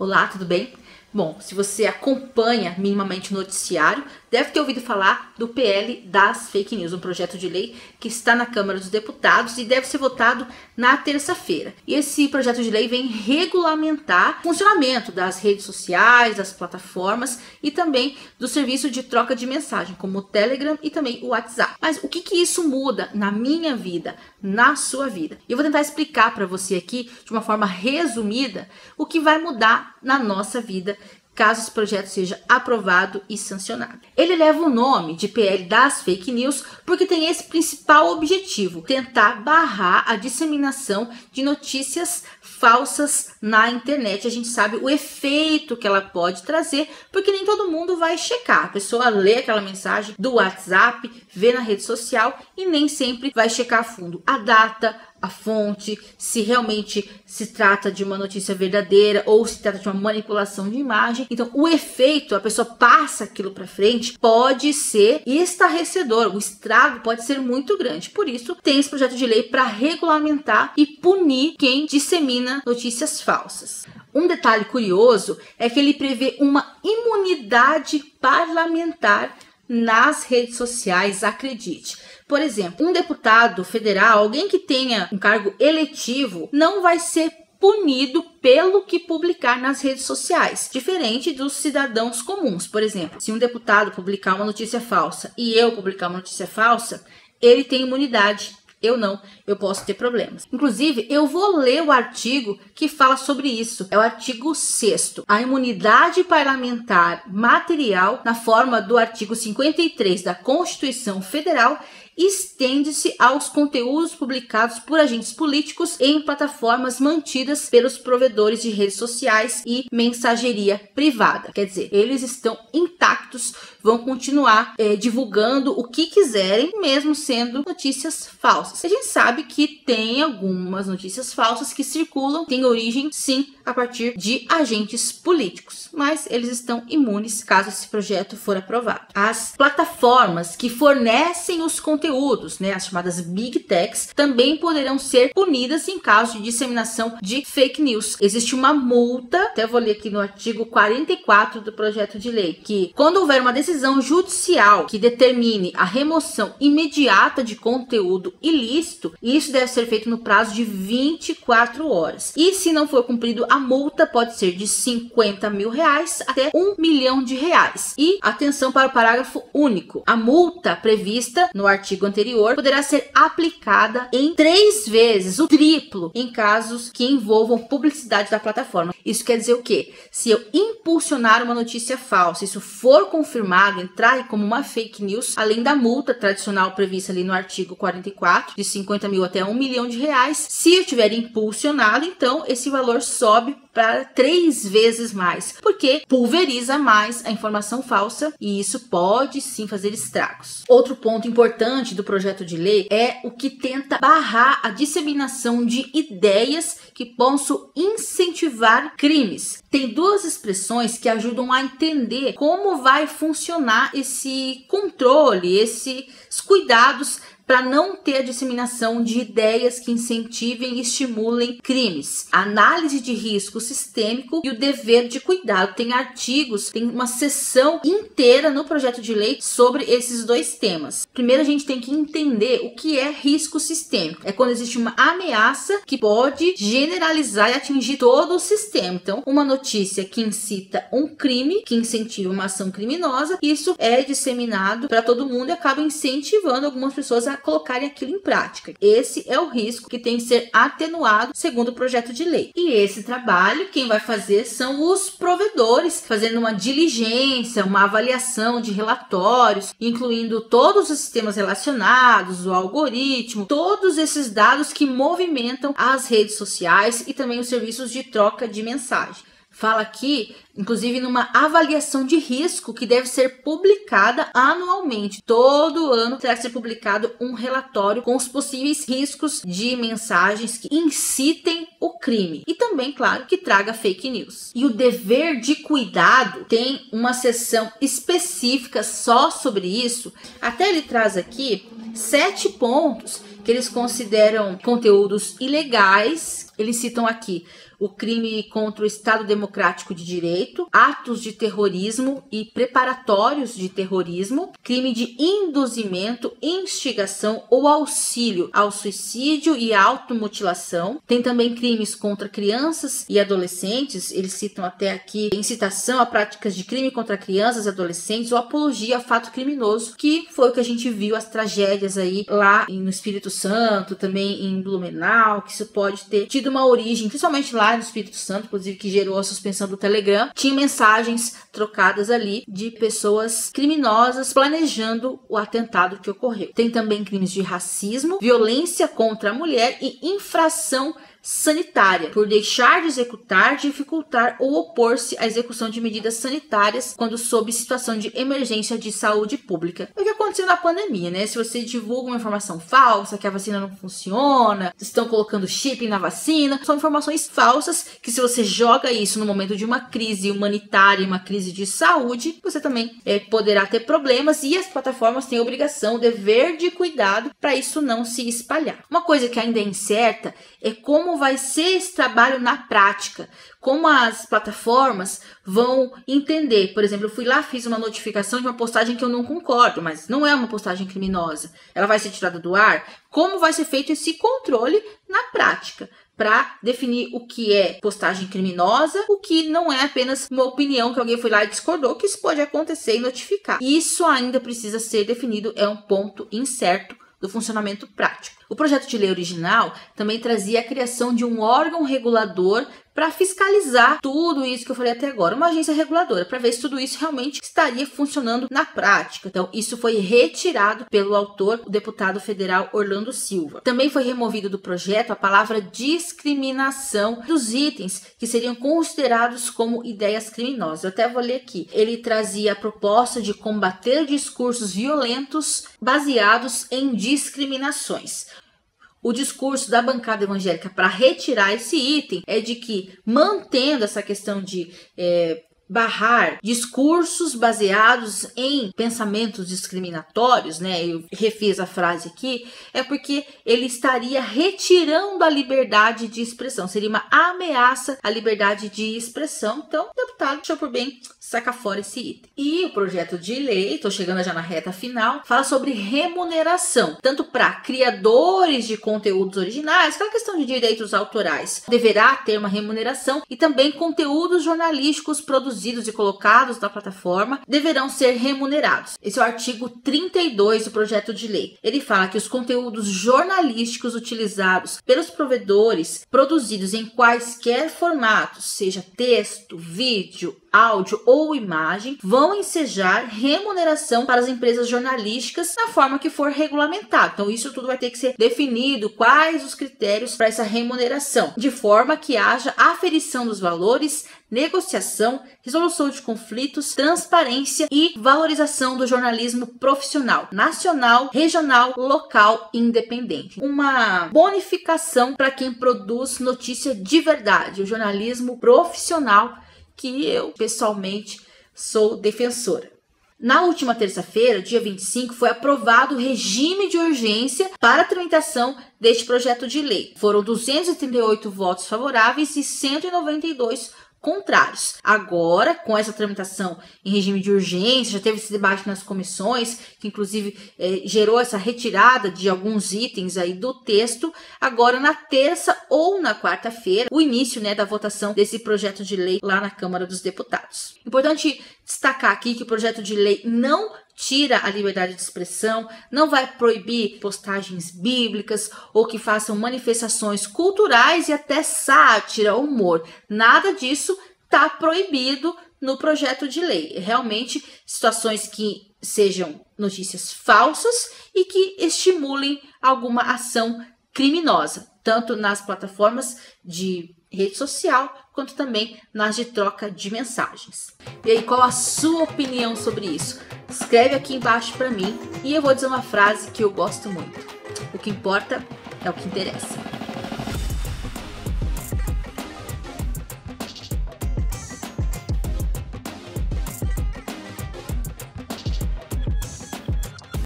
Olá, tudo bem? Bom, se você acompanha minimamente o noticiário, deve ter ouvido falar do PL das Fake News, um projeto de lei que está na Câmara dos Deputados e deve ser votado na terça-feira. E esse projeto de lei vem regulamentar o funcionamento das redes sociais, das plataformas e também do serviço de troca de mensagem, como o Telegram e também o WhatsApp. Mas o que isso muda na minha vida, na sua vida? Eu vou tentar explicar para você aqui, de uma forma resumida, o que vai mudar na nossa vida caso esse projeto seja aprovado e sancionado. Ele leva o nome de PL das Fake News porque tem esse principal objetivo: tentar barrar a disseminação de notícias falsas na internet. A gente sabe o efeito que ela pode trazer, porque nem todo mundo vai checar. A pessoa lê aquela mensagem do WhatsApp, vê na rede social e nem sempre vai checar a fundo a data, a fonte, se realmente se trata de uma notícia verdadeira ou se trata de uma manipulação de imagem. Então, o efeito, a pessoa passa aquilo para frente, pode ser estarrecedor, o estrago pode ser muito grande. Por isso, tem esse projeto de lei para regulamentar e punir quem dissemina notícias falsas. Um detalhe curioso é que ele prevê uma imunidade parlamentar nas redes sociais, acredite. Por exemplo, um deputado federal, alguém que tenha um cargo eletivo, não vai ser punido pelo que publicar nas redes sociais, diferente dos cidadãos comuns. Por exemplo, se um deputado publicar uma notícia falsa e eu publicar uma notícia falsa, ele tem imunidade. Eu não, eu posso ter problemas. Inclusive, eu vou ler o artigo que fala sobre isso. É o artigo 6º. A imunidade parlamentar material, na forma do artigo 53 da Constituição Federal, estende-se aos conteúdos publicados por agentes políticos em plataformas mantidas pelos provedores de redes sociais e mensageria privada. Quer dizer, eles estão intactos, vão continuar divulgando o que quiserem, mesmo sendo notícias falsas. A gente sabe que tem algumas notícias falsas que circulam, têm origem, sim, a partir de agentes políticos, mas eles estão imunes caso esse projeto for aprovado. As plataformas que fornecem os conteúdos, as chamadas Big Techs, também poderão ser punidas em caso de disseminação de fake news. Existe uma multa, até vou ler aqui no artigo 44 do projeto de lei, que quando houver uma decisão judicial que determine a remoção imediata de conteúdo ilícito, isso deve ser feito no prazo de 24 horas. E se não for cumprido, a multa pode ser de R$50 mil até R$1 milhão. E atenção para o parágrafo único: a multa prevista no artigo anterior poderá ser aplicada em 3 vezes o triplo em casos que envolvam publicidade da plataforma. Isso quer dizer o quê? Se eu impulsionar uma notícia falsa, isso for confirmado, entrar como uma fake news, além da multa tradicional prevista ali no artigo 44, de R$50 mil até R$1 milhão, se eu tiver impulsionado, então esse valor sobe para 3 vezes mais, porque pulveriza mais a informação falsa e isso pode sim fazer estragos. Outro ponto importante do projeto de lei é o que tenta barrar a disseminação de ideias que possam incentivar crimes. Tem 2 expressões que ajudam a entender como vai funcionar esse controle, esses cuidados para não ter a disseminação de ideias que incentivem e estimulem crimes. Análise de risco sistêmico e o dever de cuidado. Tem artigos, tem uma seção inteira no projeto de lei sobre esses 2 temas. Primeiro, a gente tem que entender o que é risco sistêmico. É quando existe uma ameaça que pode generalizar e atingir todo o sistema. Então, uma notícia que incita um crime, que incentiva uma ação criminosa, isso é disseminado para todo mundo e acaba incentivando algumas pessoas a colocarem aquilo em prática. Esse é o risco que tem que ser atenuado segundo o projeto de lei. E esse trabalho, quem vai fazer são os provedores, fazendo uma diligência, uma avaliação de relatórios, incluindo todos os sistemas relacionados, o algoritmo, todos esses dados que movimentam as redes sociais e também os serviços de troca de mensagem. Fala aqui, inclusive, numa avaliação de risco que deve ser publicada anualmente. Todo ano terá que ser publicado um relatório com os possíveis riscos de mensagens que incitem o crime. E também, claro, que traga fake news. E o dever de cuidado tem uma seção específica só sobre isso. Até ele traz aqui 7 pontos que eles consideram conteúdos ilegais Eles citam aqui o crime contra o Estado Democrático de Direito, atos de terrorismo e preparatórios de terrorismo, crime de induzimento, instigação ou auxílio ao suicídio e automutilação. Tem também crimes contra crianças e adolescentes, eles citam até aqui incitação a práticas de crime contra crianças e adolescentes ou apologia a fato criminoso, que foi o que a gente viu, as tragédias aí lá no Espírito Santo, também em Blumenau, que isso pode ter tido uma origem, principalmente lá no Espírito Santo, inclusive que gerou a suspensão do Telegram. Tinha mensagens trocadas ali de pessoas criminosas planejando o atentado que ocorreu. Tem também crimes de racismo, violência contra a mulher e infração sanitária, por deixar de executar, dificultar ou opor-se à execução de medidas sanitárias quando sob situação de emergência de saúde pública. É o que aconteceu na pandemia, né? Se você divulga uma informação falsa, que a vacina não funciona, estão colocando chip na vacina, são informações falsas que, se você joga isso no momento de uma crise humanitária, uma crise de saúde, você também poderá ter problemas, e as plataformas têm a obrigação, o dever de cuidado para isso não se espalhar. Uma coisa que ainda é incerta é como vai ser esse trabalho na prática, como as plataformas vão entender. Por exemplo, eu fui lá, fiz uma notificação de uma postagem que eu não concordo, mas não é uma postagem criminosa, ela vai ser tirada do ar. Como vai ser feito esse controle na prática, para definir o que é postagem criminosa, o que não é apenas uma opinião que alguém foi lá e discordou, que isso pode acontecer e notificar. Isso ainda precisa ser definido, é um ponto incerto do funcionamento prático. O projeto de lei original também trazia a criação de um órgão regulador para fiscalizar tudo isso que eu falei até agora, uma agência reguladora, para ver se tudo isso realmente estaria funcionando na prática. Então, isso foi retirado pelo autor, o deputado federal Orlando Silva. Também foi removido do projeto a palavra discriminação dos itens que seriam considerados como ideias criminosas. Eu até vou ler aqui. Ele trazia a proposta de combater discursos violentos baseados em discriminações. O discurso da bancada evangélica para retirar esse item é de que, mantendo essa questão de barrar discursos baseados em pensamentos discriminatórios, né? Eu refiz a frase aqui, é porque ele estaria retirando a liberdade de expressão, seria uma ameaça à liberdade de expressão. Então, o deputado achou por bem sacar fora esse item. E o projeto de lei, estou chegando já na reta final, fala sobre remuneração, tanto para criadores de conteúdos originais, aquela questão de direitos autorais, deverá ter uma remuneração, e também conteúdos jornalísticos produzidos e colocados na plataforma deverão ser remunerados. Esse é o artigo 32 do projeto de lei. Ele fala que os conteúdos jornalísticos utilizados pelos provedores, produzidos em quaisquer formatos, seja texto, vídeo, áudio ou imagem, vão ensejar remuneração para as empresas jornalísticas na forma que for regulamentado. Então, isso tudo vai ter que ser definido, quais os critérios para essa remuneração, de forma que haja aferição dos valores, negociação, resolução de conflitos, transparência e valorização do jornalismo profissional, nacional, regional, local e independente. Uma bonificação para quem produz notícia de verdade, o jornalismo profissional, que eu pessoalmente sou defensora. Na última terça-feira, dia 25, foi aprovado o regime de urgência para a tramitação deste projeto de lei. Foram 238 votos favoráveis e 192 contrários. Agora, com essa tramitação em regime de urgência, já teve esse debate nas comissões, que inclusive gerou essa retirada de alguns itens aí do texto. Agora, na terça ou na quarta-feira, o início, da votação desse projeto de lei lá na Câmara dos Deputados. Importante destacar aqui que o projeto de lei não tira a liberdade de expressão, não vai proibir postagens bíblicas ou que façam manifestações culturais e até sátira, humor. Nada disso está proibido no projeto de lei. Realmente, situações que sejam notícias falsas e que estimulem alguma ação criminosa, tanto nas plataformas de rede social, quanto também nas de troca de mensagens. E aí, qual a sua opinião sobre isso? Escreve aqui embaixo para mim, e eu vou dizer uma frase que eu gosto muito. O que importa é o que interessa.